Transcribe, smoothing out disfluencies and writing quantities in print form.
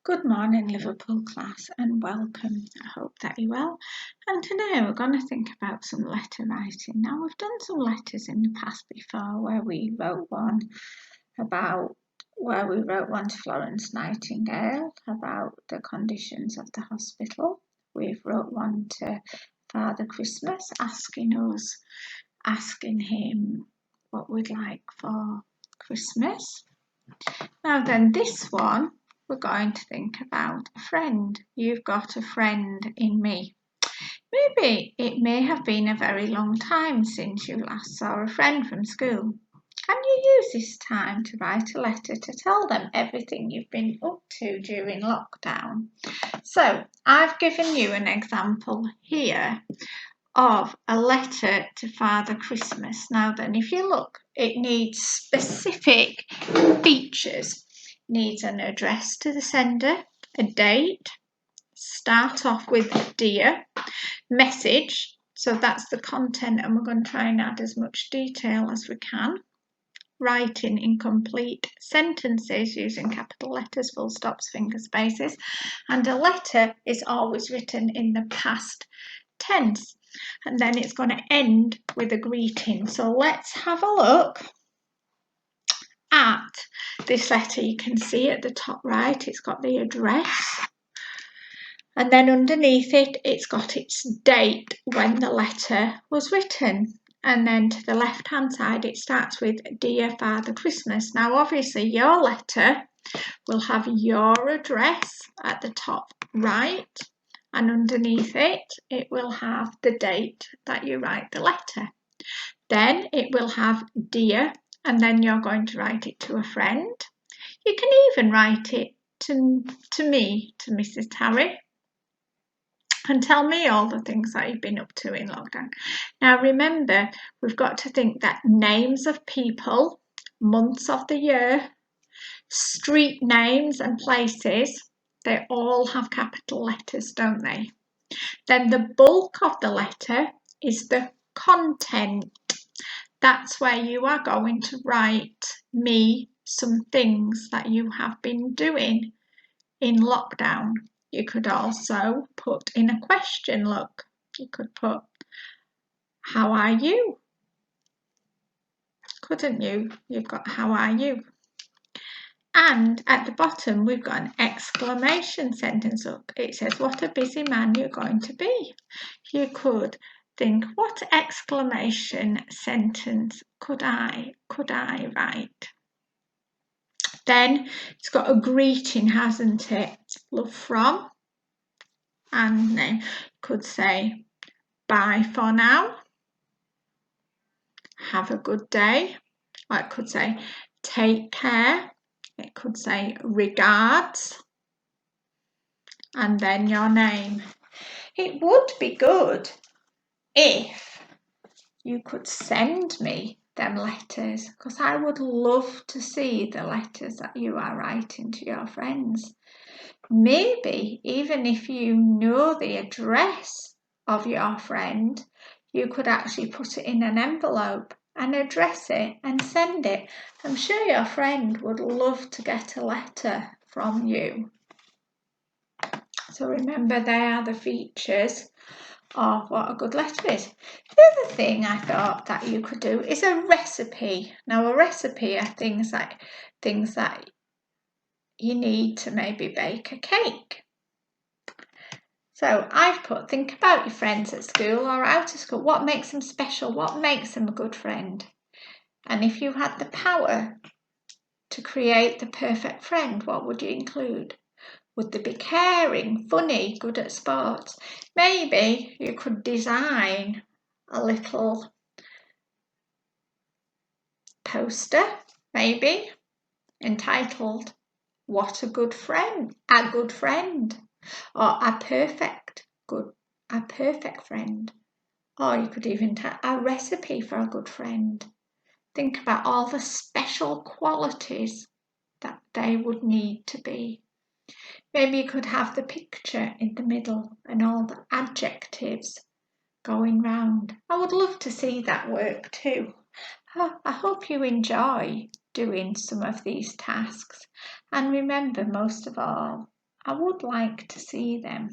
Good morning, Liverpool class, and welcome. I hope that you're well. And today we're going to think about some letter writing. Now, we've done some letters in the past before where we wrote one to Florence Nightingale about the conditions of the hospital. We've wrote one to Father Christmas asking him what we'd like for Christmas. Now then, this one, we're going to think about a friend. You've got a friend in me. Maybe it may have been a very long time since you last saw a friend from school. Can you use this time to write a letter to tell them everything you've been up to during lockdown? So I've given you an example here of a letter to Father Christmas. Now then, if you look, it needs specific features. Needs an address to the sender, a date, start off with dear, message, so that's the content, and we're going to try and add as much detail as we can. Writing in complete sentences using capital letters, full stops, finger spaces, and a letter is always written in the past tense, and then it's going to end with a greeting. So let's have a look at this letter. You can see at the top right it's got the address, and then underneath it it's got its date when the letter was written, and then to the left hand side it starts with Dear Father Christmas. Now obviously your letter will have your address at the top right, and underneath it will have the date that you write the letter. Then it will have dear, and then you're going to write it to a friend. You can even write it to me, to Mrs. Harry, and tell me all the things that you've been up to in lockdown. Now remember, we've got to think that names of people, months of the year, street names and places, they all have capital letters, don't they? Then the bulk of the letter is the content. That's where you are going to write me some things that you have been doing in lockdown. You could also put in a question, look. You could put, how are you? Couldn't you? You've got, how are you? And at the bottom, we've got an exclamation sentence up. It says, what a busy man you're going to be. You could think, what exclamation sentence could I write? Then it's got a greeting, hasn't it? Love from. And then could say, bye for now. Have a good day. Or it could say, take care. It could say, regards. And then your name. It would be good if you could send me them letters, because I would love to see the letters that you are writing to your friends. Maybe even if you know the address of your friend, you could actually put it in an envelope and address it and send it. I'm sure your friend would love to get a letter from you. So remember, they are the features of what a good letter is. The other thing I thought that you could do is a recipe. Now a recipe are things that you need to maybe bake a cake. So I've put, think about your friends at school or out of school. What makes them special? What makes them a good friend? And if you had the power to create the perfect friend, what would you include? Would they be caring, funny, good at sports? Maybe you could design a little poster, maybe, entitled, What a Good Friend, a Good Friend, or a perfect friend. Or you could even type a recipe for a good friend. Think about all the special qualities that they would need to be. Maybe you could have the picture in the middle and all the adjectives going round. I would love to see that work too. I hope you enjoy doing some of these tasks. And remember, most of all, I would like to see them.